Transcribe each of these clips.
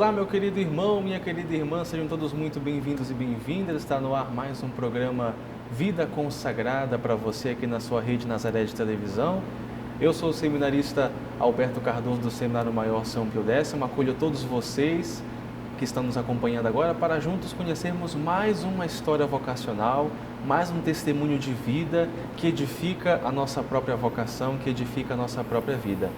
Olá, meu querido irmão, minha querida irmã, sejam todos muito bem-vindos e bem-vindas. Está no ar mais um programa Vida Consagrada para você aqui na sua rede Nazaré de televisão. Eu sou o seminarista Alberto Cardoso do Seminário Maior São Pio X. Acolho todos vocês que estão nos acompanhando agora para juntos conhecermos mais uma história vocacional, mais um testemunho de vida que edifica a nossa própria vocação, que edifica a nossa própria vida.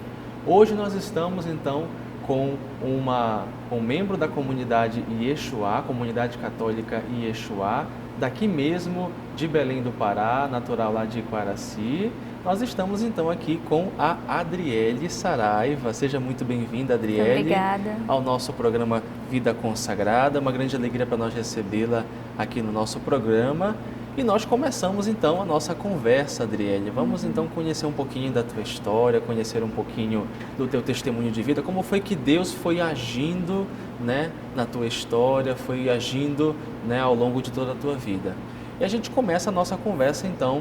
Hoje nós estamos então com um membro da comunidade Iexuá, comunidade católica Iexuá, daqui mesmo de Belém do Pará, natural lá de Iquaraci. Nós estamos então aqui com a Adriele Saraiva. Seja muito bem-vinda, Adriele. Obrigada. Ao nosso programa Vida Consagrada. Uma grande alegria para nós recebê-la aqui no nosso programa. E nós começamos então a nossa conversa, Adriele. Vamos então conhecer um pouquinho da tua história, conhecer um pouquinho do teu testemunho de vida, como foi que Deus foi agindo, né, na tua história, foi agindo, né, ao longo de toda a tua vida. E a gente começa a nossa conversa então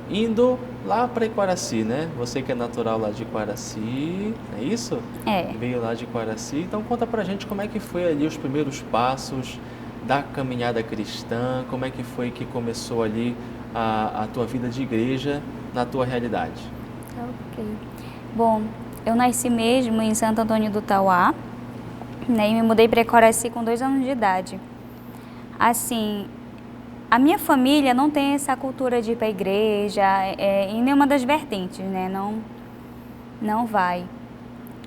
indo lá para Iquaraci, né? Você que é natural lá de Iquaraci, é isso? É. Veio lá de Iquaraci. Então conta pra gente como é que foi ali os primeiros passos da caminhada cristã, como é que foi que começou ali a tua vida de igreja na tua realidade? Ok. Bom, eu nasci mesmo em Santo Antônio do Tauá, né, e me mudei para Iquaraci com 2 anos de idade. Assim, a minha família não tem essa cultura de ir para a igreja, em nenhuma das vertentes, né, não vai.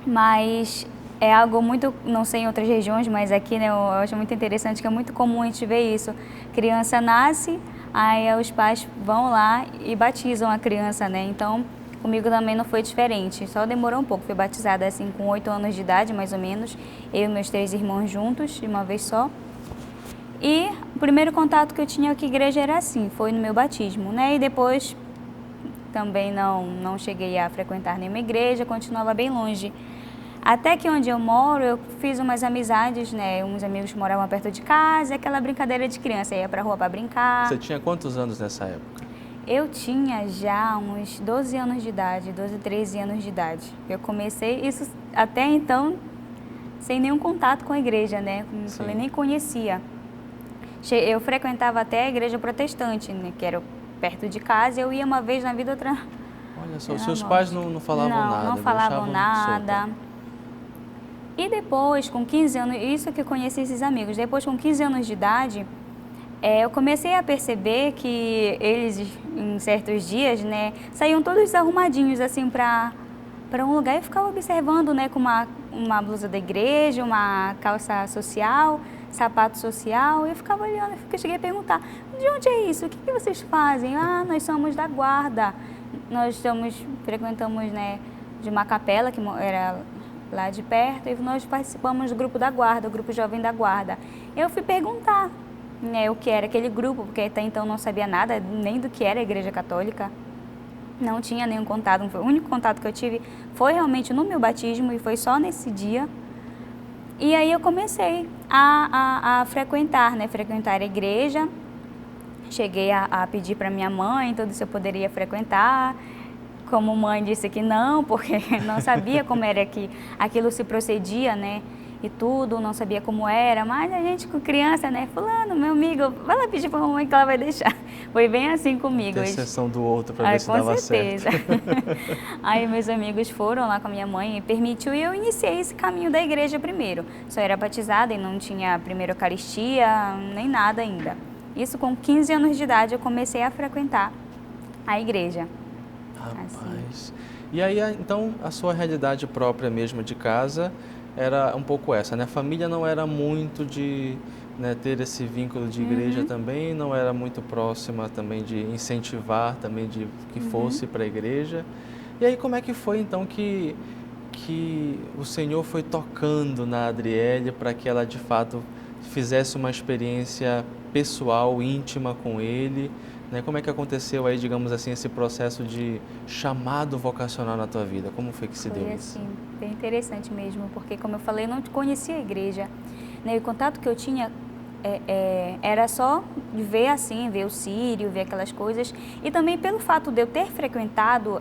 Mas é algo muito, não sei em outras regiões, mas aqui, né, eu acho muito interessante que é muito comum a gente ver isso. Criança nasce, aí os pais vão lá e batizam a criança, né? Então, comigo também não foi diferente, só demorou um pouco. Fui batizada assim com 8 anos de idade, mais ou menos, eu e meus 3 irmãos juntos, de uma vez só. E o primeiro contato que eu tinha com a igreja era assim, foi no meu batismo, né? E depois também não cheguei a frequentar nenhuma igreja, continuava bem longe. Até que onde eu moro, eu fiz umas amizades, né? Uns amigos que moravam perto de casa, aquela brincadeira de criança, ia pra rua para brincar. Você tinha quantos anos nessa época? Eu tinha já uns 12 anos de idade, 12, 13 anos de idade. Eu comecei isso até então sem nenhum contato com a igreja, né? Como eu falei, nem conhecia. Eu frequentava até a igreja protestante, né? Que era perto de casa, e eu ia uma vez na vida, outra... Olha só, os seus pais não falavam nada? Não falavam nada. Solta. E depois, com 15 anos, isso que eu conheci esses amigos, depois com 15 anos de idade, eu comecei a perceber que eles, em certos dias, né, saíam todos arrumadinhos, assim, para um lugar, e eu ficava observando, né, com uma blusa da igreja, uma calça social, sapato social, e eu ficava olhando, eu cheguei a perguntar, de onde é isso? O que vocês fazem? Ah, nós somos da guarda, nós frequentamos, né, de uma capela que era lá de perto, e nós participamos do grupo da guarda, o grupo jovem da guarda. Eu fui perguntar, né, o que era aquele grupo, porque até então não sabia nada, nem do que era a igreja católica, não tinha nenhum contato, o único contato que eu tive foi realmente no meu batismo, e foi só nesse dia. E aí eu comecei a frequentar, né, frequentar a igreja, cheguei a pedir para minha mãe tudo se eu poderia frequentar. Como mãe disse que não, porque não sabia como era que aquilo se procedia, né? E tudo, não sabia como era, mas a gente com criança, né? Fulano, meu amigo, vai lá pedir para a mamãe que ela vai deixar. Foi bem assim comigo. Intercessão do outro para ver se dava certo. Com certeza. Aí meus amigos foram lá com a minha mãe e permitiu, e eu iniciei esse caminho da igreja primeiro. Só era batizada e não tinha primeira Eucaristia, nem nada ainda. Isso com 15 anos de idade eu comecei a frequentar a igreja. Rapaz. Assim. E aí, então, a sua realidade própria mesmo de casa era um pouco essa, né? A família não era muito de, né, ter esse vínculo de igreja também, não era muito próxima também de incentivar também de que fosse para a igreja. E aí, como é que foi então que o Senhor foi tocando na Adriele para que ela de fato fizesse uma experiência pessoal, íntima com Ele? Né? Como é que aconteceu aí, digamos assim, esse processo de chamado vocacional na tua vida? Como foi que se deu isso? Foi assim, bem interessante mesmo, porque como eu falei, eu não conhecia a igreja, né? O contato que eu tinha era só de ver assim, ver o Sírio, ver aquelas coisas, e também pelo fato de eu ter frequentado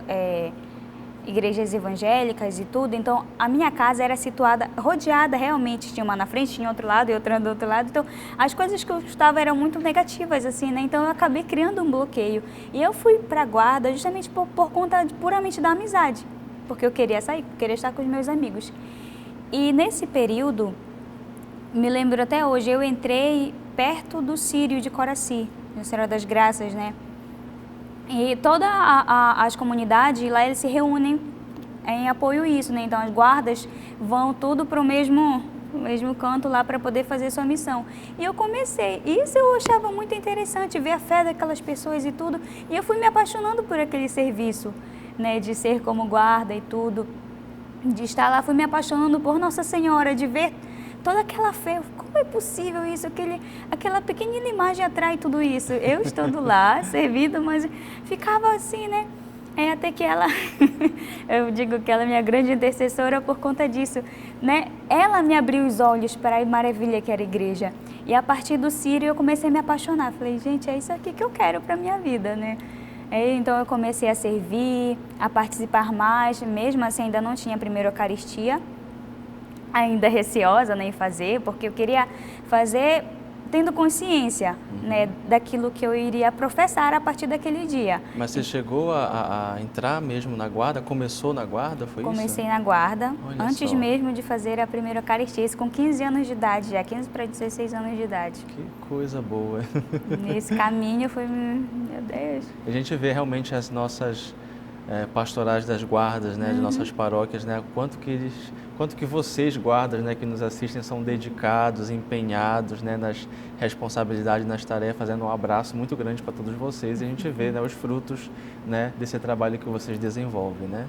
igrejas evangélicas e tudo, então a minha casa era situada, rodeada realmente, tinha uma na frente, tinha outro lado e outra do outro lado, então as coisas que eu estava eram muito negativas, assim, né, então eu acabei criando um bloqueio, e eu fui para a guarda justamente por conta puramente da amizade, porque eu queria sair, queria estar com os meus amigos, e nesse período, me lembro até hoje, eu entrei perto do Círio de Coraci, no Senhora das Graças, né, e todas as comunidades lá, eles se reúnem em apoio a isso, né? Então as guardas vão tudo para o mesmo canto lá para poder fazer sua missão. E eu comecei, isso eu achava muito interessante, ver a fé daquelas pessoas e tudo, e eu fui me apaixonando por aquele serviço, né? De ser como guarda e tudo, de estar lá, fui me apaixonando por Nossa Senhora, de ver toda aquela fé, como é possível isso? Aquela pequenina imagem atrai tudo isso. Eu estando lá, servindo, mas ficava assim, né? Até que ela, eu digo que ela é minha grande intercessora por conta disso, né? Ela me abriu os olhos para a maravilha que era a igreja. E a partir do Círio eu comecei a me apaixonar. Falei, gente, é isso aqui que eu quero para a minha vida, né? Então eu comecei a servir, a participar mais, mesmo assim ainda não tinha a primeira Eucaristia, ainda receosa, né, em fazer, porque eu queria fazer tendo consciência, né, daquilo que eu iria professar a partir daquele dia. Mas você chegou a entrar mesmo na guarda? Começou na guarda, foi isso? Comecei na guarda, Olha antes só. mesmo de fazer a primeira Eucaristia, isso com 15 anos de idade, já 15 para 16 anos de idade. Que coisa boa. Nesse caminho foi, meu Deus. A gente vê realmente as nossas pastorais das guardas, né, de nossas paróquias, né, quanto que vocês, guardas, né, que nos assistem, são dedicados, empenhados, né, nas responsabilidades, nas tarefas, fazendo um abraço muito grande para todos vocês, e a gente vê, né, os frutos, né, desse trabalho que vocês desenvolvem, né.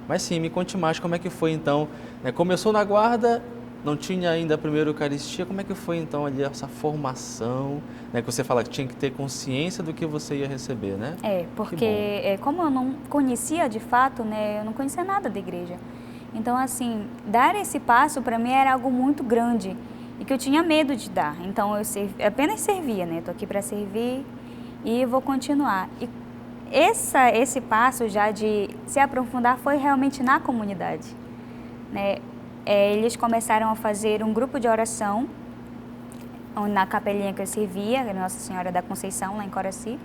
Mas sim, me conte mais como é que foi então, né, começou na guarda, não tinha ainda a primeira Eucaristia, como é que foi então ali essa formação, né, que você fala que tinha que ter consciência do que você ia receber, né? Porque como eu não conhecia de fato, né, eu não conhecia nada da igreja. Então, assim, dar esse passo para mim era algo muito grande e que eu tinha medo de dar. Então, eu apenas servia, né? Estou aqui para servir e vou continuar. E esse passo já de se aprofundar foi realmente na comunidade, né? Eles começaram a fazer um grupo de oração na capelinha que eu servia, Nossa Senhora da Conceição, lá em Coraci.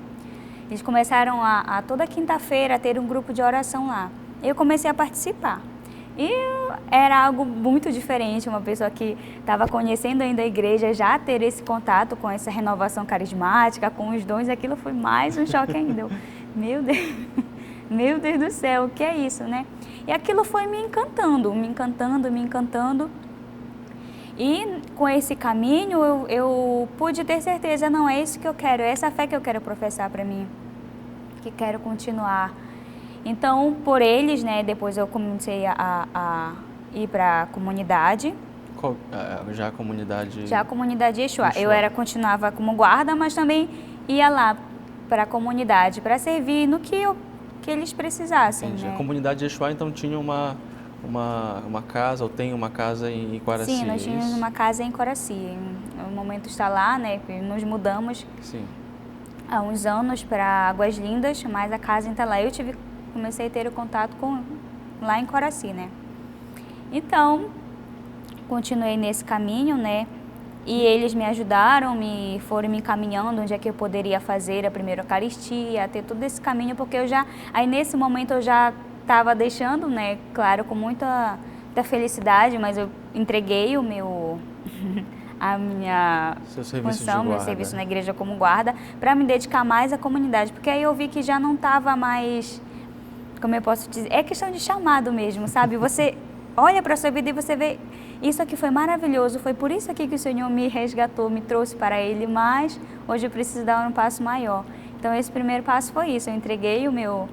Eles começaram a toda quinta-feira a ter um grupo de oração lá. Eu comecei a participar. E era algo muito diferente, uma pessoa que estava conhecendo ainda a igreja, já ter esse contato com essa renovação carismática, com os dons, aquilo foi mais um choque ainda. Meu Deus, meu Deus do céu, o que é isso, né? E aquilo foi me encantando, me encantando, me encantando. E com esse caminho eu pude ter certeza, não, é isso que eu quero, é essa fé que eu quero professar para mim, que quero continuar. Então, por eles, né, depois eu comecei a ir para a comunidade. Já a comunidade? Já a comunidade Yeshua. Eu continuava como guarda, mas também ia lá para a comunidade, para servir no que eles precisassem. Entendi. Né? A comunidade Yeshua, então, tinha uma casa, ou tem uma casa em Coraci? Sim, nós tínhamos uma casa em Coraci. No momento está lá, né, nos mudamos. Sim. Há uns anos para Águas Lindas, mas a casa está lá. Eu comecei a ter o contato lá em Coraci, né? Então, continuei nesse caminho, né? E eles me ajudaram, foram me encaminhando onde é que eu poderia fazer a primeira Eucaristia, ter todo esse caminho, porque aí nesse momento eu já estava deixando, né? Claro, com muita felicidade, mas eu entreguei a minha função, meu serviço na igreja como guarda, para me dedicar mais à comunidade, porque aí eu vi que já não estava mais, como eu posso dizer, é questão de chamado mesmo, sabe? Você olha para a sua vida e você vê, isso aqui foi maravilhoso, foi por isso aqui que o Senhor me resgatou, me trouxe para Ele, mas hoje eu preciso dar um passo maior. Então esse primeiro passo foi isso, eu entreguei o meu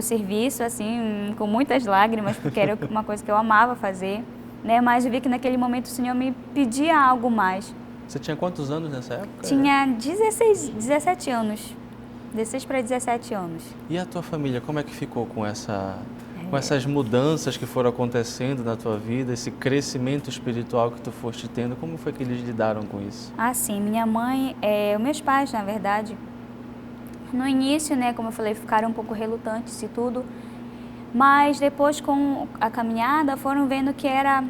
serviço, assim, com muitas lágrimas, porque era uma coisa que eu amava fazer, né? Mas eu vi que naquele momento o Senhor me pedia algo mais. Você tinha quantos anos nessa época? Tinha 17 anos. 16 para 17 anos. E a tua família, como é que ficou com essas mudanças que foram acontecendo na tua vida, esse crescimento espiritual que tu foste tendo, como foi que eles lidaram com isso? Ah, sim, minha mãe, os meus pais, na verdade, no início, né, como eu falei, ficaram um pouco relutantes e tudo, Mas depois, com a caminhada, foram vendo que era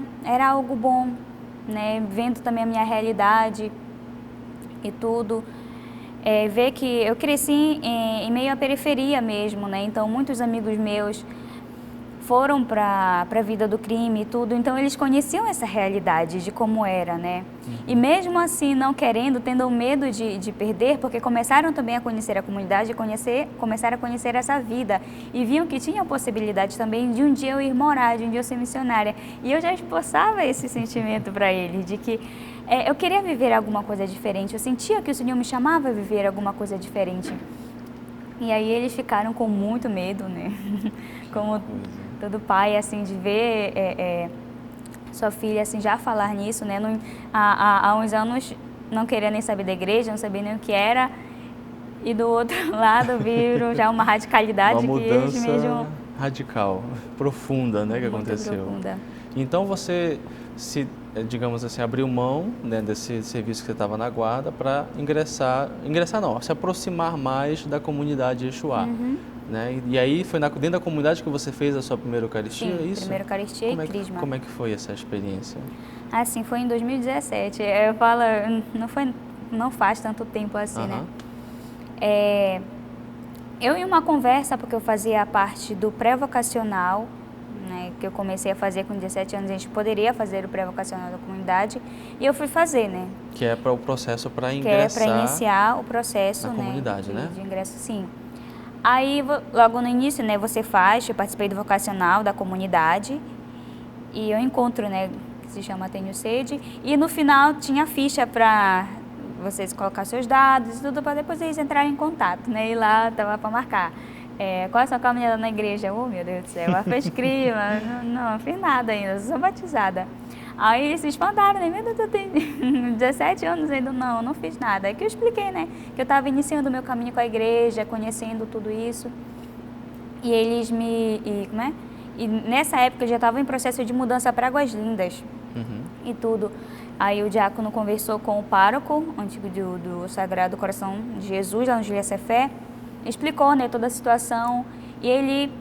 algo bom, né? Vendo também a minha realidade e tudo. Ver que eu cresci em meio à periferia mesmo, né? Então, muitos amigos meus foram para a vida do crime e tudo, então eles conheciam essa realidade de como era, né? E mesmo assim, não querendo, tendo medo de perder, porque começaram também a conhecer a comunidade, começaram a conhecer essa vida e viam que tinha a possibilidade também de um dia eu ir morar, de um dia eu ser missionária. E eu já esboçava esse sentimento para eles, de que eu queria viver alguma coisa diferente, eu sentia que o Senhor me chamava a viver alguma coisa diferente. E aí eles ficaram com muito medo, né? Como todo pai, assim, de ver sua filha, assim, já falar nisso, né? Há uns anos não queria nem saber da igreja, não sabia nem o que era. E do outro lado viram já uma radicalidade uma que eles mudança mesmo... radical, profunda, né, que Muito aconteceu. profunda. Então você digamos assim, abriu mão, né, desse serviço que você estava na guarda para se aproximar mais da comunidade Yeshua. Né? E aí foi dentro da comunidade que você fez a sua primeira Eucaristia, Sim, é isso? primeira Eucaristia e Crisma. Como é que foi essa experiência? Assim, foi em 2017. Eu falo, não faz tanto tempo assim, né? Eu em uma conversa, porque eu fazia parte do pré-vocacional, né, que eu comecei a fazer com 17 anos, a gente poderia fazer o pré-vocacional da comunidade, e eu fui fazer, né? Que é para o processo para ingressar... Que é para iniciar o processo, na comunidade, né? De ingresso, sim. Aí, logo no início, né, eu participei do vocacional da comunidade, e eu encontro, né, que se chama Tenho Sede, e no final tinha ficha para vocês colocar seus dados e tudo, para depois eles entrarem em contato, né, e lá estava para marcar. Qual é a sua caminhada na igreja? Oh, meu Deus do céu, a fez crima, não fiz nada ainda, sou batizada. Aí eles se espantaram, né? Meu Deus, eu tenho 17 anos ainda, não fiz nada. É que eu expliquei, né? Que eu estava iniciando o meu caminho com a igreja, conhecendo tudo isso. E eles E nessa época eu já estava em processo de mudança para Águas Lindas e tudo. Aí o diácono conversou com o pároco, antigo do Sagrado Coração de Jesus, lá no Júlia Cefé, explicou, né, toda a situação e ele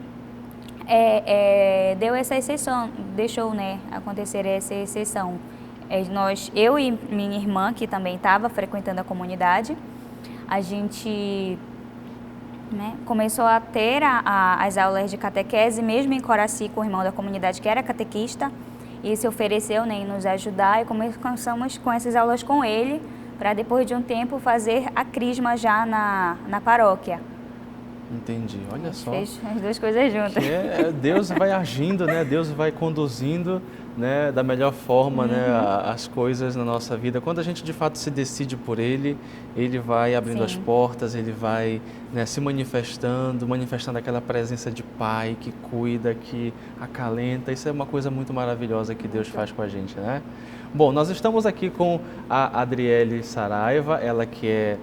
deu essa exceção, deixou, né, acontecer essa exceção. Eu e minha irmã, que também estava frequentando a comunidade, a gente, né, começou a ter as aulas de catequese, mesmo em Coraci, com o irmão da comunidade que era catequista, e se ofereceu, né, em nos ajudar, e começamos com essas aulas com ele, para depois de um tempo fazer a crisma já na paróquia. Entendi, olha só. Fez as duas coisas juntas. Deus vai agindo, né? Deus vai conduzindo, né, da melhor forma, né, as coisas na nossa vida. Quando a gente de fato se decide por Ele, Ele vai abrindo as portas, Ele vai, né, se manifestando aquela presença de Pai que cuida, que acalenta. Isso é uma coisa muito maravilhosa que Deus faz com a gente, né? Bom, nós estamos aqui com a Adriele Saraiva, ela que é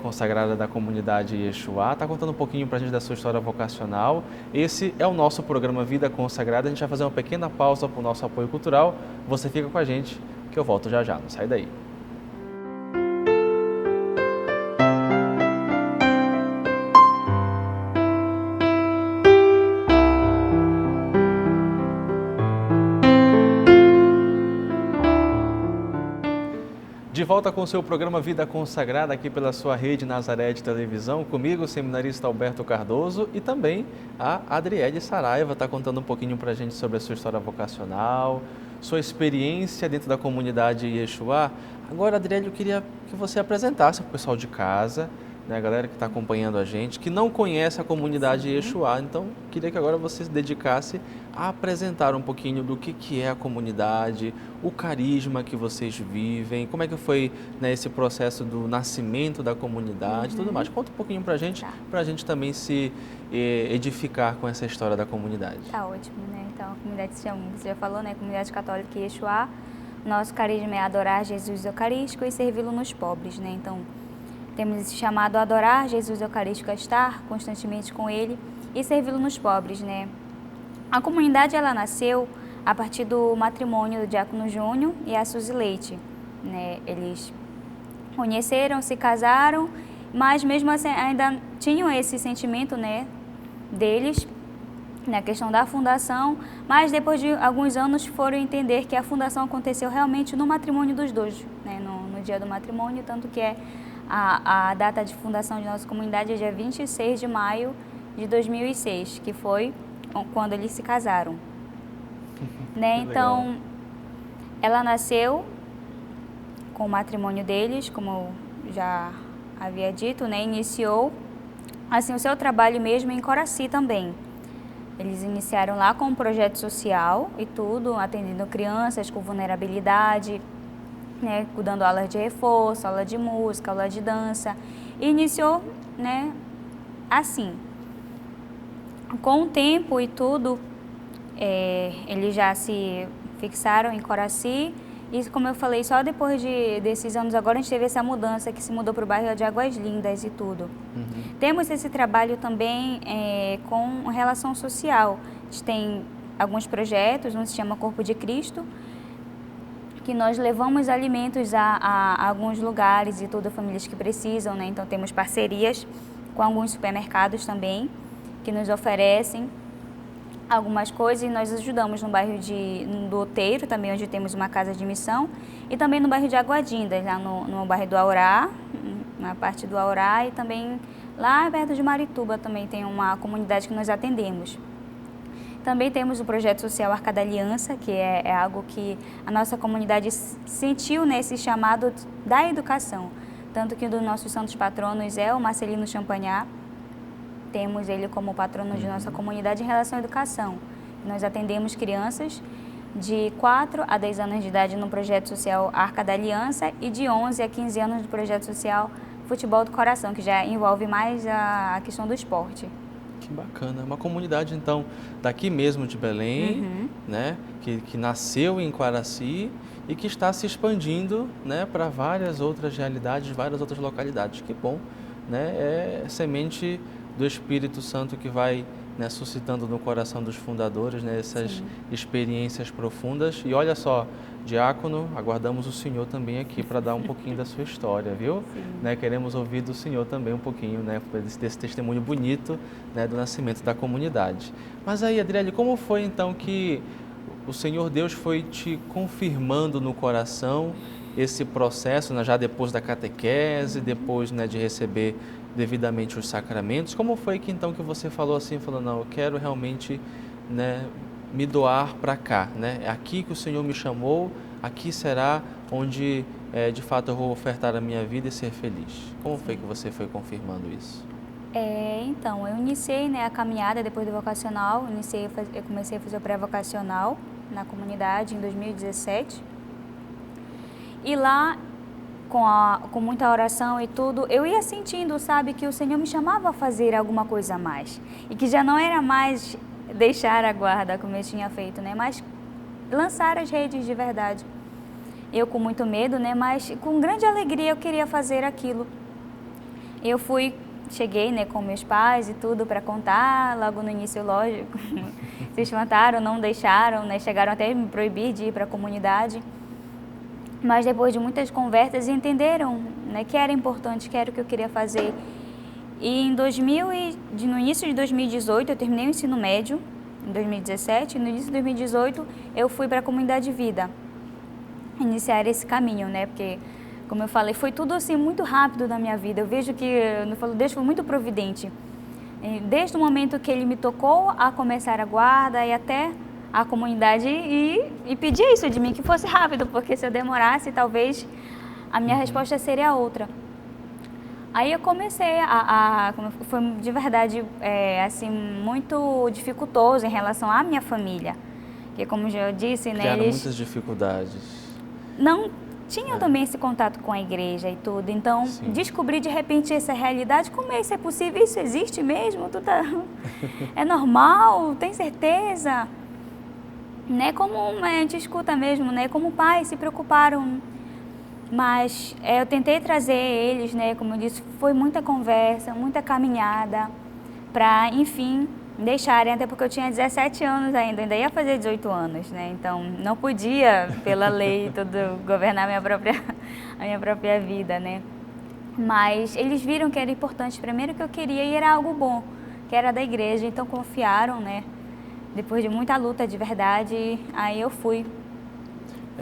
consagrada da comunidade Yeshua, está contando um pouquinho para a gente da sua história vocacional. Esse é o nosso programa Vida Consagrada. A gente vai fazer uma pequena pausa para o nosso apoio cultural. Você fica com a gente, que eu volto já já, não sai daí. De volta com o seu programa Vida Consagrada aqui pela sua rede Nazaré de televisão, comigo, o seminarista Alberto Cardoso, e também a Adriele Saraiva está contando um pouquinho para a gente sobre a sua história vocacional, sua experiência dentro da comunidade Yeshua. Agora, Adriele, eu queria que você apresentasse para o pessoal de casa, né, a galera que está acompanhando a gente, que não conhece a comunidade Yeshua. Então, queria que agora você se dedicasse a apresentar um pouquinho do que é a comunidade, o carisma que vocês vivem, como é que foi, né, esse processo do nascimento da comunidade, tudo mais. Conta um pouquinho para a gente também se edificar com essa história da comunidade. Tá ótimo, né? Então, a comunidade se chama, você já falou, né? Comunidade Católica Yeshua. Nosso carisma é adorar Jesus Eucarístico e servi-lo nos pobres, né? Então, temos esse chamado a adorar Jesus Eucarístico, a estar constantemente com Ele e servi-lo nos pobres, né? A comunidade, ela nasceu a partir do matrimônio do Diácono Júnior e a Suzy Leite, né? Eles conheceram, se casaram, mas mesmo assim ainda tinham esse sentimento, né, deles, na questão da fundação, mas depois de alguns anos foram entender que a fundação aconteceu realmente no matrimônio dos dois, né, no dia do matrimônio, tanto que a data de fundação de nossa comunidade é dia 26 de maio de 2006, que foi quando eles se casaram. Né? Então, ela nasceu com o matrimônio deles, como eu já havia dito, né? Iniciou assim, o seu trabalho mesmo em Coraci também. Eles iniciaram lá com um projeto social e tudo, atendendo crianças com vulnerabilidade, né? Dando aulas de reforço, aula de música, aula de dança. E iniciou, né, assim. Com o tempo e tudo, eles já se fixaram em Coraci e, como eu falei, só depois desses anos agora a gente teve essa mudança que se mudou para o bairro de Águas Lindas e tudo. Temos esse trabalho também com relação social. A gente tem alguns projetos, um se chama Corpo de Cristo, que nós levamos alimentos a alguns lugares e tudo, famílias que precisam, né? Então temos parcerias com alguns supermercados também, que nos oferecem algumas coisas e nós ajudamos no bairro do Outeiro, também onde temos uma casa de missão, e também no bairro de Aguadindas, lá no bairro do Aurá, na parte do Aurá, e também lá perto de Marituba também tem uma comunidade que nós atendemos. Também temos o projeto social Arca da Aliança, que é algo que a nossa comunidade sentiu nesse chamado da educação, tanto que um dos nossos santos patronos é o Marcelino Champagnat. Temos ele como patrono de nossa comunidade em relação à educação. Nós atendemos crianças de 4 a 10 anos de idade no projeto social Arca da Aliança e de 11 a 15 anos no projeto social Futebol do Coração, que já envolve mais a questão do esporte. Que bacana. Uma comunidade, então, daqui mesmo de Belém, né, que nasceu em Coraci e que está se expandindo, né, para várias outras realidades, várias outras localidades. Que bom, né? É semente do Espírito Santo que vai, né, suscitando no coração dos fundadores, né, essas experiências profundas. E olha só, diácono, aguardamos o senhor também aqui para dar um pouquinho da sua história, viu? Né, queremos ouvir do senhor também um pouquinho, né, desse testemunho bonito, né, do nascimento da comunidade. Mas aí, Adriele, como foi então que o Senhor Deus foi te confirmando no coração esse processo, né, já depois da catequese, depois, né, de receber devidamente os sacramentos? Como foi que então que você falou assim, falou, não, eu quero realmente, né, me doar para cá, né? É aqui que o Senhor me chamou, aqui será onde de fato eu vou ofertar a minha vida e ser feliz. Como foi que você foi confirmando isso? Então, eu iniciei, né, a caminhada depois do vocacional, eu comecei a fazer o pré-vocacional na comunidade em 2017. E lá, com muita oração e tudo, eu ia sentindo, sabe, que o Senhor me chamava a fazer alguma coisa a mais. E que já não era mais deixar a guarda, como eu tinha feito, né, mas lançar as redes de verdade. Eu com muito medo, né, mas com grande alegria eu queria fazer aquilo. Cheguei, né, com meus pais e tudo para contar, logo no início, lógico, se espantaram, não deixaram, né, chegaram até a me proibir de ir para a comunidade. Mas depois de muitas conversas entenderam, né, que era importante, que era o que eu queria fazer. E no início de 2018 eu terminei o ensino médio, em 2017, e no início de 2018 eu fui para a Comunidade Vida, iniciar esse caminho, né, porque, como eu falei, foi tudo assim muito rápido na minha vida. Eu vejo que, Deus foi muito providente. Desde o momento que Ele me tocou a começar a guarda e até a comunidade e pedia isso de mim, que fosse rápido, porque se eu demorasse, talvez a minha resposta seria outra. Aí eu comecei foi de verdade assim muito dificultoso em relação à minha família, porque como já eu disse, né, Criaram muitas dificuldades. Não tinham também esse contato com a igreja e tudo, então descobri de repente essa realidade, como isso é possível, isso existe mesmo, é normal, tem certeza? Né, como a gente escuta mesmo, né, como pais se preocuparam, mas eu tentei trazer eles, né, como eu disse, foi muita conversa, muita caminhada, para, enfim, deixarem, até porque eu tinha 17 anos ainda ia fazer 18 anos, né, então não podia, pela lei, tudo, governar a minha própria vida, né, mas eles viram que era importante, primeiro que eu queria e era algo bom, que era da igreja, então confiaram, né, depois de muita luta de verdade, aí eu fui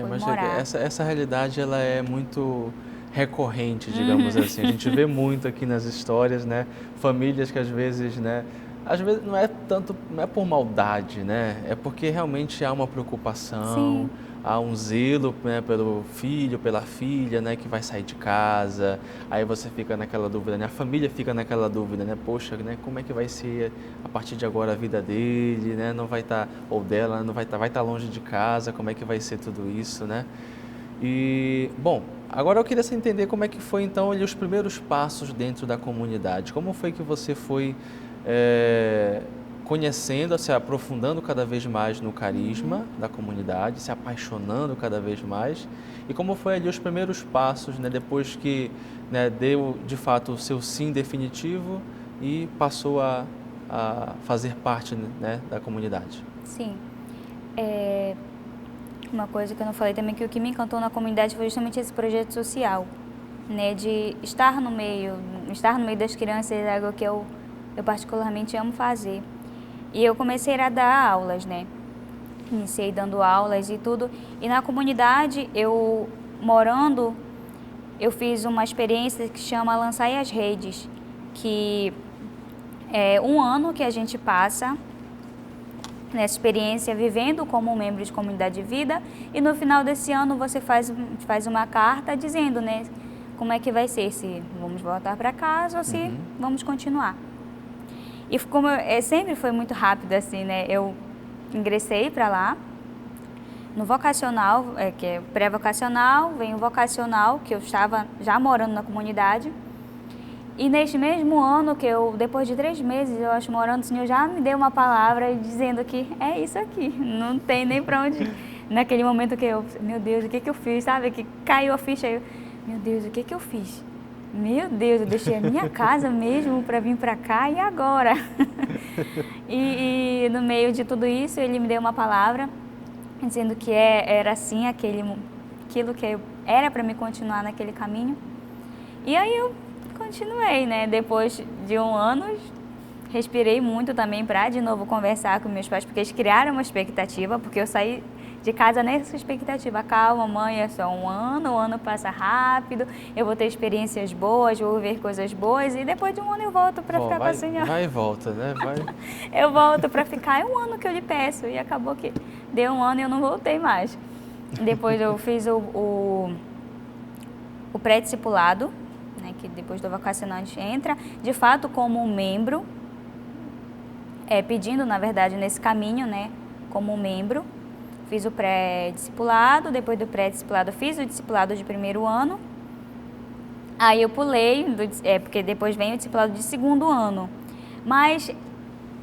Mas morar. essa realidade ela é muito recorrente, digamos assim. A gente vê muito aqui nas histórias, né? Famílias que às vezes não é tanto, não é por maldade, né? É porque realmente há uma preocupação, Sim, há um zelo, né, pelo filho, pela filha, né, que vai sair de casa. Aí você fica naquela dúvida, né? A família fica naquela dúvida, né? Poxa, né, como é que vai ser a partir de agora a vida dele, né? Não vai estar, ou dela, não vai estar longe de casa, como é que vai ser tudo isso, né? E, bom, agora eu queria entender como é que foi então ali, os primeiros passos dentro da comunidade. Como foi que você foi conhecendo, se aprofundando cada vez mais no carisma da comunidade, se apaixonando cada vez mais? E como foi ali os primeiros passos, né, depois que, né, deu de fato o seu sim definitivo e passou a fazer parte, né, da comunidade? sim. É, uma coisa que eu não falei também, que o que me encantou na comunidade foi justamente esse projeto social, né, de estar no meio das crianças, é algo que eu particularmente amo fazer. E eu comecei a dar aulas, né, iniciei dando aulas e tudo, e na comunidade, eu morando, eu fiz uma experiência que chama Lançar as Redes, que é um ano que a gente passa nessa experiência vivendo como membro de comunidade de vida, e no final desse ano você faz uma carta dizendo, né, como é que vai ser, se vamos voltar para casa ou se vamos continuar. E como sempre foi muito rápido assim, né, eu ingressei para lá, no vocacional, que é pré-vocacional, vem o vocacional, que eu estava já morando na comunidade. E neste mesmo ano, que eu, depois de 3 meses, eu acho, morando, o Senhor já me deu uma palavra dizendo que é isso aqui, não tem nem para onde. Naquele momento que eu, meu Deus, o que eu fiz, sabe? Que caiu a ficha, eu, meu Deus, o que eu fiz? Meu Deus, eu deixei a minha casa mesmo para vir para cá, e agora? E no meio de tudo isso, ele me deu uma palavra dizendo que era assim, aquilo que era para me continuar naquele caminho. E aí eu continuei, né? Depois de um ano, respirei muito também para de novo conversar com meus pais, porque eles criaram uma expectativa, porque eu saí de casa nessa expectativa. Calma, mãe, é só um ano passa rápido, eu vou ter experiências boas, vou ver coisas boas, e depois de um ano eu volto para ficar com a senhora. Vai e volta, né? Eu volto para ficar, é um ano que eu lhe peço, e acabou que deu um ano e eu não voltei mais. Depois eu fiz o pré-discipulado, né, que depois do vocacional a gente entra, de fato, como um membro, pedindo, na verdade, nesse caminho, né, como um membro. Fiz o pré-discipulado, depois do pré-discipulado fiz o discipulado de primeiro ano. Aí eu pulei, porque depois vem o discipulado de segundo ano. Mas,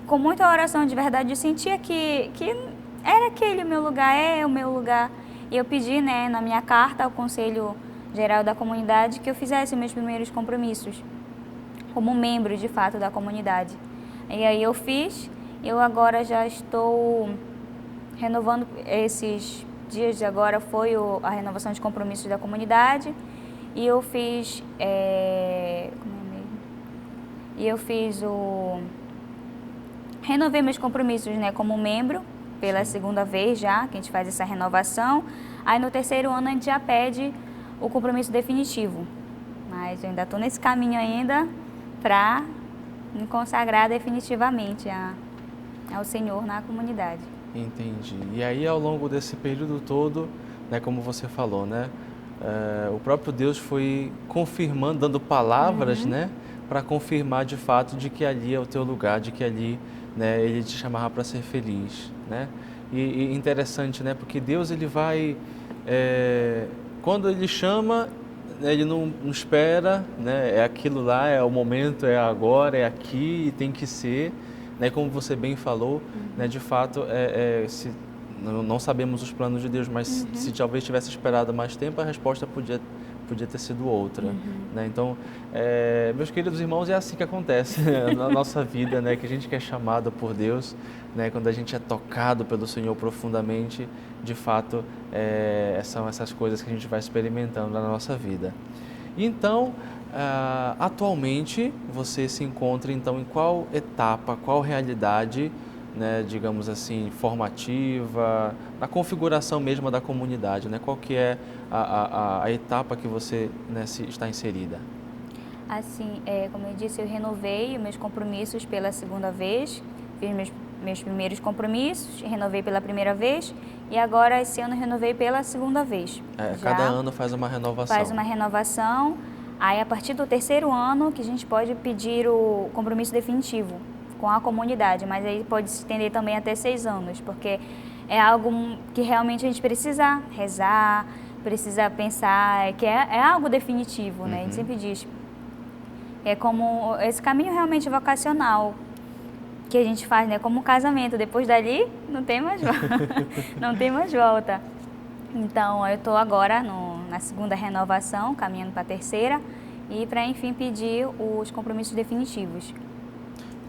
com muita oração de verdade, eu sentia que era aquele o meu lugar, é o meu lugar. E eu pedi, né, na minha carta ao Conselho Geral da Comunidade que eu fizesse meus primeiros compromissos, como membro, de fato, da comunidade. E aí eu fiz, eu agora já estou renovando esses dias de agora, foi a renovação de compromissos da comunidade, e eu fiz, renovei meus compromissos, né, como membro, pela segunda vez já, que a gente faz essa renovação. Aí no terceiro ano a gente já pede o compromisso definitivo, mas eu ainda estou nesse caminho ainda para me consagrar definitivamente ao Senhor na comunidade. Entendi. E aí, ao longo desse período todo, né, como você falou, né, o próprio Deus foi confirmando, dando palavras, né, para confirmar de fato de que ali é o teu lugar, de que ali, né, Ele te chamava para ser feliz, né? E interessante, né, porque Deus ele vai, quando Ele chama, Ele não espera, né, é aquilo lá, é o momento, é agora, é aqui e tem que ser. Né, como você bem falou, né, de fato, não sabemos os planos de Deus, mas se talvez tivesse esperado mais tempo, a resposta podia ter sido outra. Né? Então, meus queridos irmãos, é assim que acontece na nossa vida, né, que a gente que é chamado por Deus, né, quando a gente é tocado pelo Senhor profundamente, de fato, são essas coisas que a gente vai experimentando na nossa vida. Então, atualmente, você se encontra então em qual etapa, qual realidade né, digamos assim, formativa, na configuração mesmo da comunidade, né? Qual que é a etapa que você, né, está inserida? Assim, como eu disse, eu renovei os meus compromissos pela segunda vez, fiz meus primeiros compromissos, renovei pela primeira vez e agora esse ano renovei pela segunda vez. Cada ano faz uma renovação. Faz uma renovação, aí a partir do terceiro ano que a gente pode pedir o compromisso definitivo com a comunidade, mas aí pode se estender também até 6 anos, porque é algo que realmente a gente precisa rezar, precisa pensar, que é algo definitivo, né? A gente sempre diz. É como esse caminho realmente vocacional que a gente faz, né? Como um casamento. Depois dali, não tem mais volta. Não tem mais volta. Então, eu estou agora na segunda renovação, caminhando para a terceira, e para, enfim, pedir os compromissos definitivos.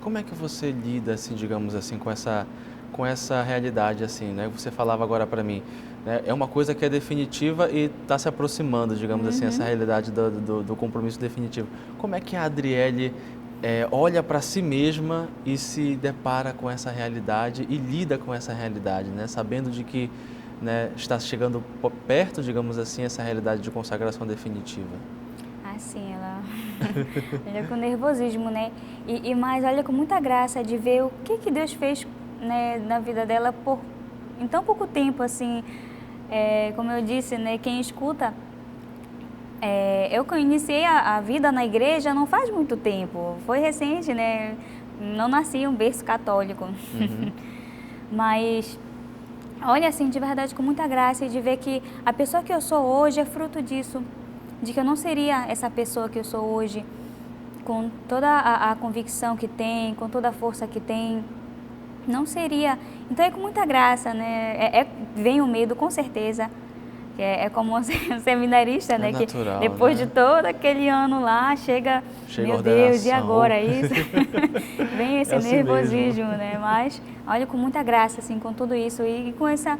Como é que você lida, assim, digamos assim, com essa realidade, assim, né? Você falava agora para mim, né? É uma coisa que é definitiva e está se aproximando, digamos assim, essa realidade do compromisso definitivo. Como é que a Adriele olha para si mesma e se depara com essa realidade e lida com essa realidade, né? Sabendo de que, né, está chegando perto, digamos assim, essa realidade de consagração definitiva? Assim, ela olha com nervosismo, né? Mas olha com muita graça de ver o que Deus fez, né, na vida dela em tão pouco tempo, assim. Como eu disse, né, quem escuta, eu iniciei a vida na igreja não faz muito tempo, foi recente, né? Não nasci em um berço católico, mas olha assim, de verdade, com muita graça, e de ver que a pessoa que eu sou hoje é fruto disso, de que eu não seria essa pessoa que eu sou hoje, com toda a convicção que tem, com toda a força que tem, não seria. Então é com muita graça, né? Vem o medo, com certeza, que é como um seminarista, né? Natural, que depois, né, de todo aquele ano lá, chega meu Deus, e agora isso? Vem esse assim nervosismo, né? Mas olha com muita graça, assim, com tudo isso e com essa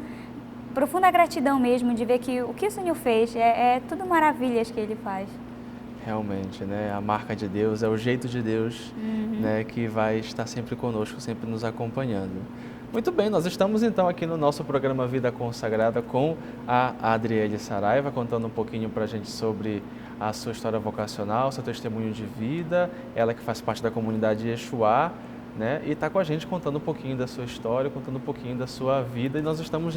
profunda gratidão mesmo de ver que o que o Senhor fez é tudo maravilhas que Ele faz. Realmente, né? A marca de Deus, é o jeito de Deus, né, que vai estar sempre conosco, sempre nos acompanhando. Muito bem, nós estamos então aqui no nosso programa Vida Consagrada com a Adriele Saraiva, contando um pouquinho para a gente sobre a sua história vocacional, seu testemunho de vida, ela que faz parte da comunidade Yeshuá, né? E está com a gente contando um pouquinho da sua história, contando um pouquinho da sua vida, e nós estamos,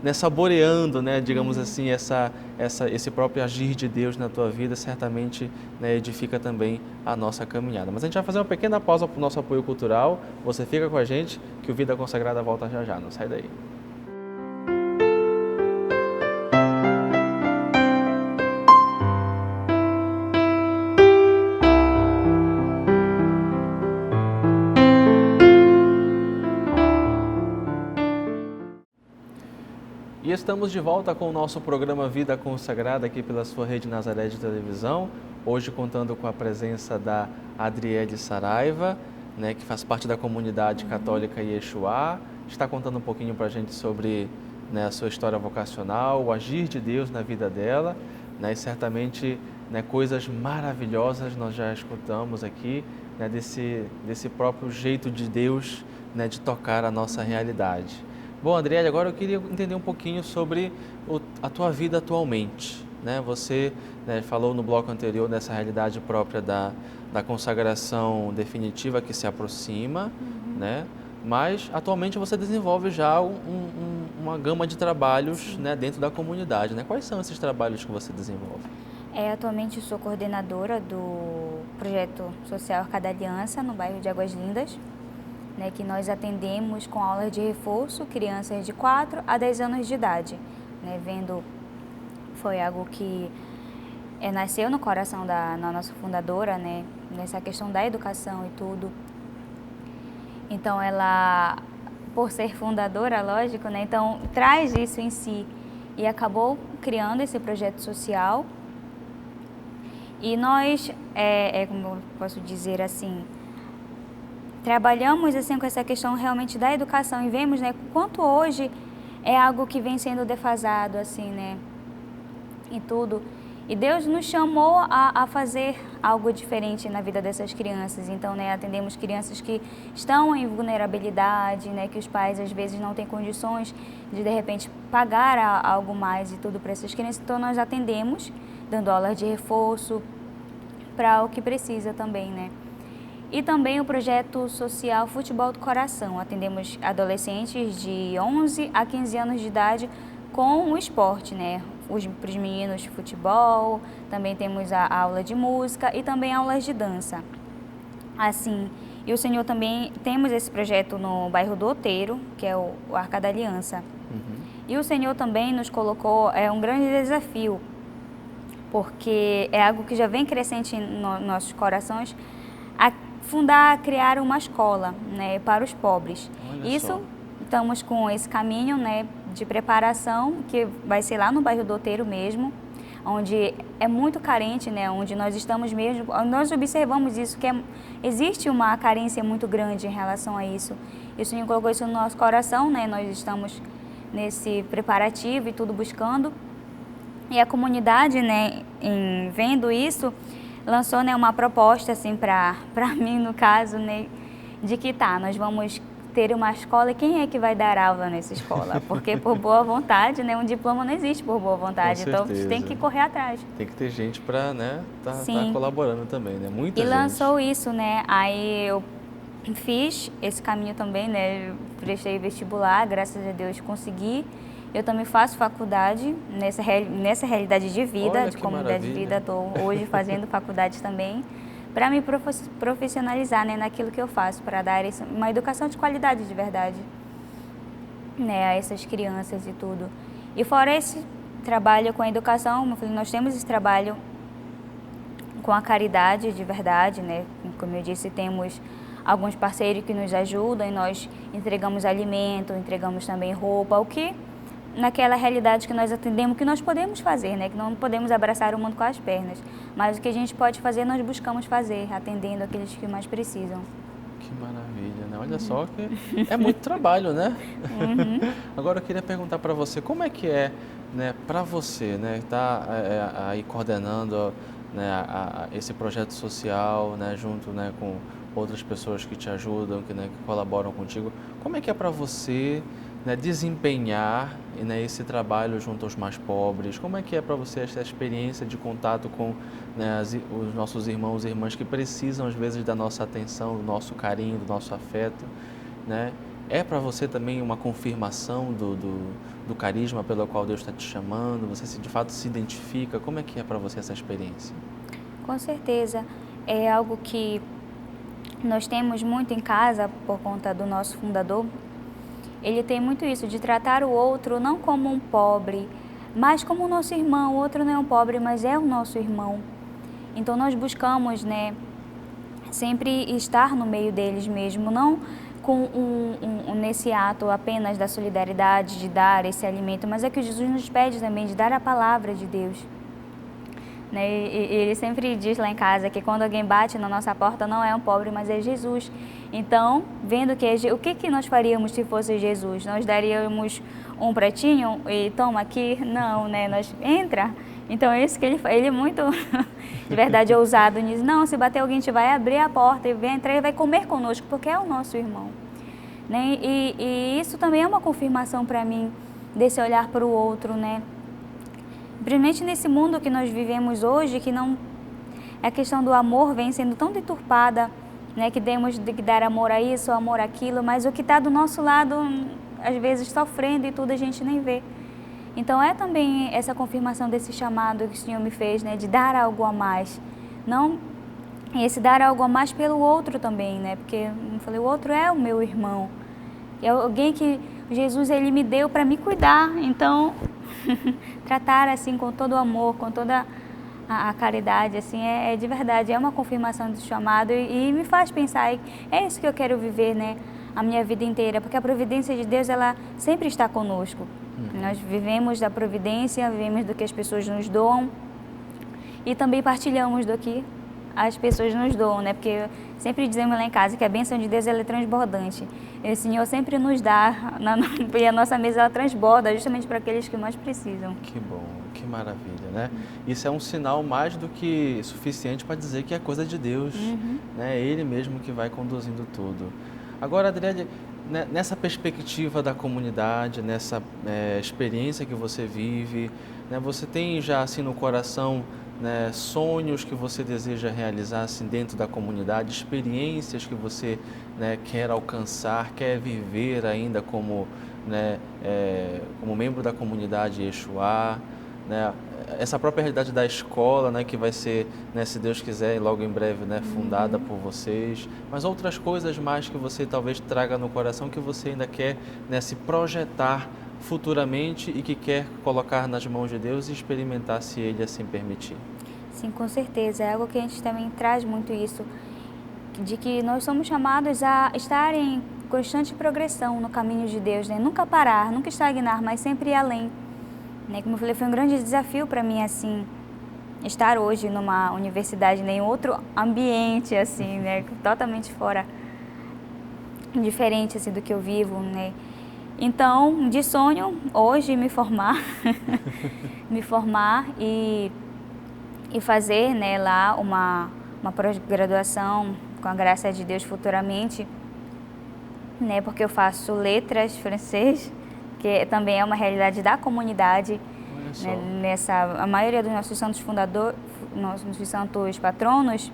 né, saboreando, né, digamos assim, esse próprio agir de Deus na tua vida, certamente, né, edifica também a nossa caminhada. Mas a gente vai fazer uma pequena pausa para o nosso apoio cultural. Você fica com a gente, que o Vida Consagrada volta já já, não sai daí. E estamos de volta com o nosso programa Vida Consagrada aqui pela sua rede Nazaré de televisão, hoje contando com a presença da Adriele Saraiva, né, que faz parte da comunidade católica Yeshuá, está contando um pouquinho para a gente sobre, né, a sua história vocacional, o agir de Deus na vida dela, né, e certamente, né, coisas maravilhosas nós já escutamos aqui, né, desse próprio jeito de Deus, né, de tocar a nossa realidade. Bom, Adriele, agora eu queria entender um pouquinho sobre a tua vida atualmente, né? Você, né, falou no bloco anterior dessa realidade própria da consagração definitiva que se aproxima, né? Mas atualmente você desenvolve já uma gama de trabalhos, né, dentro da comunidade, né? Quais são esses trabalhos que você desenvolve? Atualmente eu sou coordenadora do projeto social Arcada Aliança no bairro de Águas Lindas, né, que nós atendemos com aulas de reforço crianças de 4 a 10 anos de idade, né, foi algo que nasceu no coração da nossa fundadora, né, nessa questão da educação e tudo. Então ela, por ser fundadora, lógico, né, então traz isso em si e acabou criando esse projeto social. E nós, como eu posso dizer assim, trabalhamos assim com essa questão realmente da educação e vemos, né, quanto hoje é algo que vem sendo defasado assim, né, em tudo. E Deus nos chamou a fazer algo diferente na vida dessas crianças. Então, né, atendemos crianças que estão em vulnerabilidade, né, que os pais às vezes não têm condições de repente pagar algo mais e tudo para essas crianças. Então, nós atendemos, dando aulas de reforço para o que precisa também, né. E também o projeto social Futebol do Coração. Atendemos adolescentes de 11 a 15 anos de idade com o esporte, né? Para os meninos, futebol, também temos a aula de música e também aulas de dança. Assim, e o Senhor também, temos esse projeto no bairro do Outeiro, que é o Arca da Aliança. E o Senhor também nos colocou, um grande desafio, porque é algo que já vem crescente nos nossos corações, criar uma escola, né, para os pobres. Estamos com esse caminho, né, de preparação, que vai ser lá no bairro do Outeiro mesmo, onde é muito carente, né, onde nós estamos mesmo, nós observamos isso, que existe uma carência muito grande em relação a isso. E o Senhor colocou isso no nosso coração, né, nós estamos nesse preparativo e tudo buscando. E a comunidade, né, vendo isso, lançou, né, uma proposta assim para mim, no caso, né, de que nós vamos ter uma escola e quem é que vai dar aula nessa escola? Porque por boa vontade, né, um diploma não existe por boa vontade, então tem que correr atrás. Tem que ter gente para, né, tá colaborando também, né, muita gente. E lançou isso, né, aí eu fiz esse caminho também, né, prestei vestibular, graças a Deus consegui. Eu também faço faculdade nessa realidade de vida, de comunidade de vida. Estou hoje fazendo faculdade também, para me profissionalizar, né, naquilo que eu faço, para dar uma educação de qualidade de verdade, né, a essas crianças e tudo. E fora esse trabalho com a educação, nós temos esse trabalho com a caridade de verdade, né, como eu disse, temos alguns parceiros que nos ajudam e nós entregamos alimento, entregamos também roupa, o que naquela realidade que nós atendemos, que nós podemos fazer, né? Que não podemos abraçar o mundo com as pernas, mas o que a gente pode fazer, nós buscamos fazer, atendendo aqueles que mais precisam. Que maravilha, né? Olha só que é muito trabalho, né? Agora eu queria perguntar para você, como é que é, né, para você, né, tá aí coordenando, né, esse projeto social, né, junto, né, com outras pessoas que te ajudam, que colaboram contigo, como é que é para você, né, desempenhar, né, esse trabalho junto aos mais pobres? Como é que é para você essa experiência de contato com, né, os nossos irmãos e irmãs que precisam às vezes da nossa atenção, do nosso carinho, do nosso afeto, né? É para você também uma confirmação do carisma pelo qual Deus está te chamando? Você de fato se identifica? Como é que é para você essa experiência? Com certeza, é algo que nós temos muito em casa por conta do nosso fundador. Ele tem muito isso, de tratar o outro não como um pobre, mas como o nosso irmão. O outro não é um pobre, mas é o nosso irmão. Então nós buscamos, né, sempre estar no meio deles mesmo, não com nesse ato apenas da solidariedade, de dar esse alimento, mas é que Jesus nos pede também de dar a palavra de Deus. Né? E ele sempre diz lá em casa que quando alguém bate na nossa porta não é um pobre, mas é Jesus. Então, vendo que o que nós faríamos se fosse Jesus? Nós daríamos um pratinho e toma aqui? Não, né? Nós entra. Então é isso que ele faz. Ele é muito, de verdade, ousado nisso. Não, se bater alguém, a gente vai abrir a porta e vai entrar e vai comer conosco, porque é o nosso irmão. Né? E isso também é uma confirmação para mim desse olhar para o outro, né? Principalmente nesse mundo que nós vivemos hoje, que não a questão do amor vem sendo tão deturpada, né, que temos de dar amor a isso, amor àquilo, mas o que está do nosso lado, às vezes sofrendo e tudo, a gente nem vê. Então é também essa confirmação desse chamado que o Senhor me fez, né, de dar algo a mais. Não esse dar algo a mais pelo outro também, né, porque eu falei, o outro é o meu irmão. É alguém que Jesus ele me deu para me cuidar, então tratar assim com todo o amor, com toda a caridade, assim, é de verdade, é uma confirmação do chamado e me faz pensar, é isso que eu quero viver, né, a minha vida inteira, porque a providência de Deus, ela sempre está conosco. Nós vivemos da providência, vivemos do que as pessoas nos doam e também partilhamos do que as pessoas nos doam, né, porque sempre dizemos lá em casa que a bênção de Deus ela é transbordante. E o Senhor sempre nos dá, e a nossa mesa ela transborda justamente para aqueles que mais precisam. Que bom, Que maravilha, né? Isso é um sinal mais do que suficiente para dizer que é coisa de Deus, né? É Ele mesmo que vai conduzindo tudo. Agora, Adriele, nessa perspectiva da comunidade, nessa experiência que você vive, né? Você tem já assim no coração, né, sonhos que você deseja realizar assim, dentro da comunidade, experiências que você, né, quer alcançar, quer viver ainda como, né, como membro da comunidade Yeshuá, né, essa própria realidade da escola, né, que vai ser, né, se Deus quiser, logo em breve, né, fundada por vocês, mas outras coisas mais que você talvez traga no coração que você ainda quer, né, se projetar futuramente e que quer colocar nas mãos de Deus e experimentar se Ele assim permitir. Sim, com certeza. É algo que a gente também traz muito isso, de que nós somos chamados a estar em constante progressão no caminho de Deus, né? Nunca parar, nunca estagnar, mas sempre ir além. Né? Como eu falei, foi um grande desafio para mim, assim, estar hoje numa universidade, né? Em outro ambiente, assim, né? Totalmente fora, diferente, assim, do que eu vivo, né? Então, de sonho, hoje, me formar, me formar e fazer, né, lá uma pós-graduação, com a graça de Deus, futuramente, né, porque eu faço letras francês, que também é uma realidade da comunidade, né, a maioria dos nossos santos fundadores, nossos santos patronos,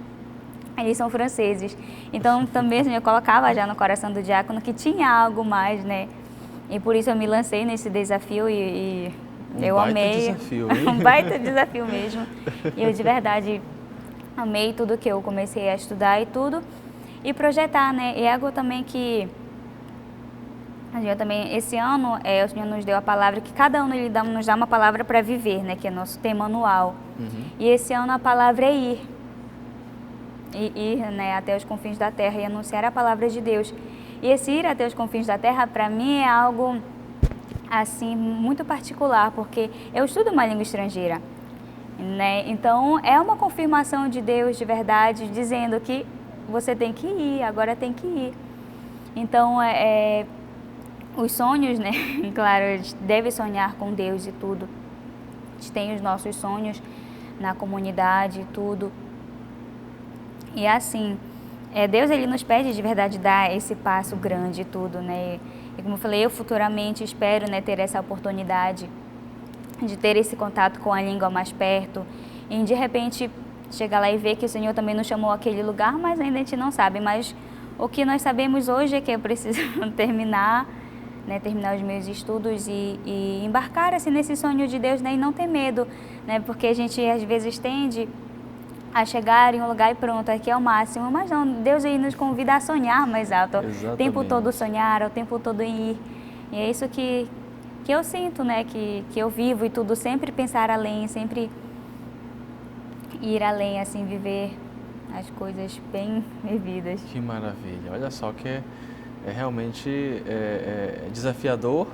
eles são franceses. Então, também assim, eu colocava já no coração do diácono que tinha algo mais, né, e por isso eu me lancei nesse desafio e eu amei. Desafio, hein? Um baita desafio mesmo. E eu de verdade amei tudo que eu comecei a estudar e tudo. E projetar, né? E é algo também que esse ano o Senhor nos deu a palavra, que cada ano Ele nos dá uma palavra para viver, né? Que é nosso tema anual. E esse ano a palavra é ir. E ir, né, até os confins da terra e anunciar a palavra de Deus. E esse ir até os confins da terra, para mim, é algo assim muito particular, porque eu estudo uma língua estrangeira, né? Então é uma confirmação de Deus de verdade, dizendo que você tem que ir, agora tem que ir. Então os sonhos, né? Claro, a gente deve sonhar com Deus e tudo. A gente tem os nossos sonhos na comunidade e tudo. E assim, Deus, Ele nos pede de verdade dar esse passo grande e tudo, né? E como eu falei, eu futuramente espero, né, ter essa oportunidade de ter esse contato com a língua mais perto e de repente chegar lá e ver que o Senhor também nos chamou àquele lugar, mas ainda a gente não sabe. Mas o que nós sabemos hoje é que eu preciso terminar, né, terminar os meus estudos e embarcar assim, nesse sonho de Deus, né, e não ter medo, né, porque a gente às vezes tende a chegar em um lugar e pronto, aqui é o máximo, mas não, Deus aí nos convida a sonhar mais alto, o tempo todo sonhar, o tempo todo ir, e é isso que eu sinto, né, que eu vivo e tudo, sempre pensar além, sempre ir além, assim, viver as coisas bem vividas. Que maravilha, olha só que é realmente desafiador,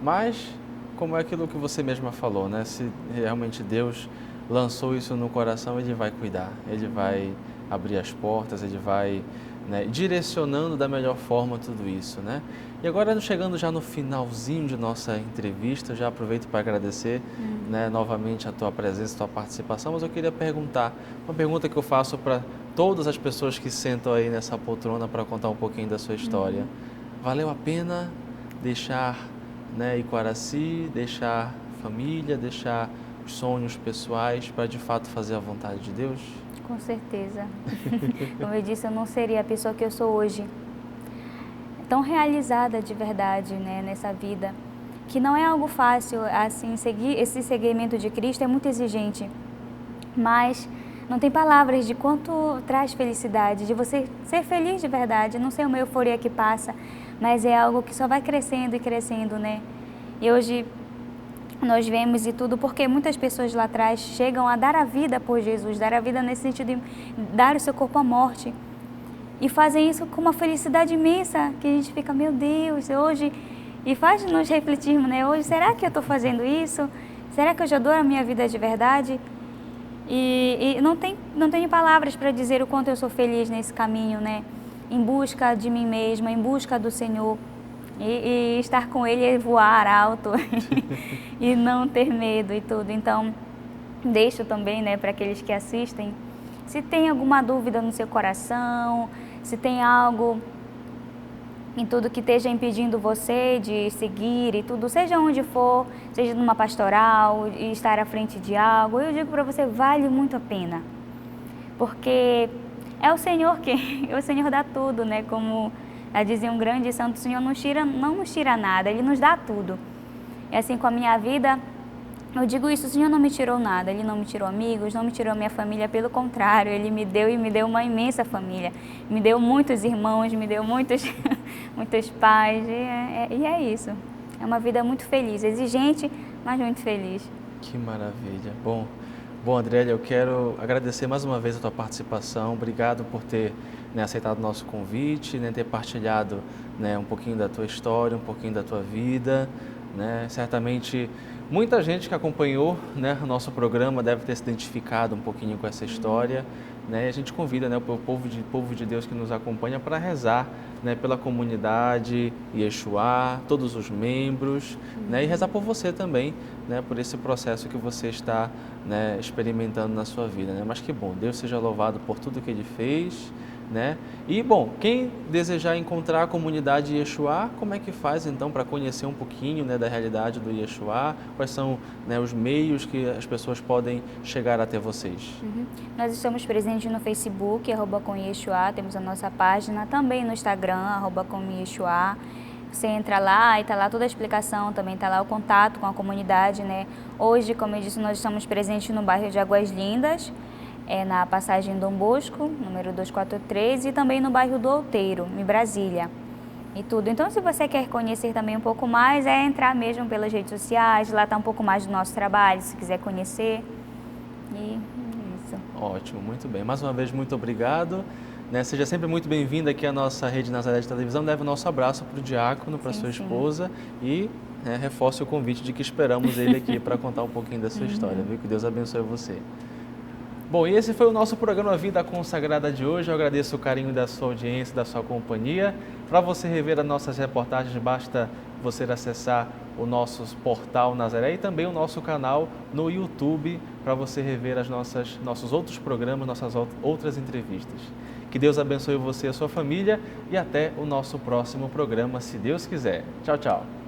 mas como é aquilo que você mesma falou, né, se realmente Deus lançou isso no coração, Ele vai cuidar, Ele vai abrir as portas, Ele vai, né, direcionando da melhor forma tudo isso, né? E agora, chegando já no finalzinho de nossa entrevista, já aproveito para agradecer, né, novamente a tua presença, a tua participação, mas eu queria perguntar, uma pergunta que eu faço para todas as pessoas que sentam aí nessa poltrona para contar um pouquinho da sua história. Valeu a pena deixar, né, Iquaraci, deixar família, deixar os sonhos pessoais para de fato fazer a vontade de Deus? Com certeza. Como eu disse, eu não seria a pessoa que eu sou hoje. Tão realizada de verdade, né, nessa vida, que não é algo fácil, assim, seguir esse seguimento de Cristo é muito exigente, mas não tem palavras de quanto traz felicidade, de você ser feliz de verdade. Não sei uma euforia que passa, mas é algo que só vai crescendo e crescendo, né? E hoje nós vemos e tudo, porque muitas pessoas lá atrás chegam a dar a vida por Jesus, dar a vida nesse sentido de dar o seu corpo à morte. E fazem isso com uma felicidade imensa, que a gente fica, meu Deus, hoje... E faz nos refletirmos, né? Hoje, será que eu estou fazendo isso? Será que eu já dou a minha vida de verdade? E não tenho palavras para dizer o quanto eu sou feliz nesse caminho, né? Em busca de mim mesma, em busca do Senhor. E estar com Ele é voar alto e não ter medo e tudo. Então, deixo também, né, para aqueles que assistem, se tem alguma dúvida no seu coração, se tem algo em tudo que esteja impedindo você de seguir e tudo, seja onde for, seja numa pastoral, e estar à frente de algo, eu digo para você, vale muito a pena. Porque é o Senhor o Senhor dá tudo, né? Como dizia um grande santo, o Senhor não nos tira nada, Ele nos dá tudo. E assim com a minha vida, eu digo isso, o Senhor não me tirou nada, Ele não me tirou amigos, não me tirou minha família, pelo contrário, Ele me deu e me deu uma imensa família. Me deu muitos irmãos, me deu muitos, muitos pais, e é isso. É uma vida muito feliz, exigente, mas muito feliz. Que maravilha. Bom, Adriele, eu quero agradecer mais uma vez a tua participação. Obrigado por ter, né, aceitado o nosso convite, né, ter partilhado, né, um pouquinho da tua história, um pouquinho da tua vida, né? Certamente muita gente que acompanhou, né, o nosso programa deve ter se identificado um pouquinho com essa história, né? E a gente convida, né, o povo de Deus que nos acompanha para rezar, né, pela comunidade Yeshua, todos os membros, né, e rezar por você também, né, por esse processo que você está, né, experimentando na sua vida, né? Mas que bom, Deus seja louvado por tudo que Ele fez, né? E bom, quem desejar encontrar a comunidade Yeshua, como é que faz então para conhecer um pouquinho, né, da realidade do Yeshua? Quais são, né, os meios que as pessoas podem chegar até vocês? Nós estamos presentes no Facebook, @comyeshua, temos a nossa página, também no Instagram, @comyeshua. Você entra lá e está lá toda a explicação, também está lá o contato com a comunidade, né? Hoje, como eu disse, nós estamos presentes no bairro de Águas Lindas, na passagem Dom Bosco, número 243, e também no bairro do Outeiro, em Brasília, e tudo. Então, se você quer conhecer também um pouco mais, é entrar mesmo pelas redes sociais, lá está um pouco mais do nosso trabalho, se quiser conhecer, e isso. Ótimo, muito bem. Mais uma vez, muito obrigado. Né, seja sempre muito bem-vinda aqui à nossa Rede Nazaré de Televisão. Leve o nosso abraço para o diácono, para sua esposa e, né, reforce o convite de que esperamos ele aqui para contar um pouquinho da sua história. Viu? Que Deus abençoe você. Bom, e esse foi o nosso programa Vida Consagrada de hoje. Eu agradeço o carinho da sua audiência, da sua companhia. Para você rever as nossas reportagens, basta você acessar o nosso portal Nazaré e também o nosso canal no YouTube para você rever nossos outros programas, nossas outras entrevistas. Que Deus abençoe você e a sua família e até o nosso próximo programa, se Deus quiser. Tchau, tchau.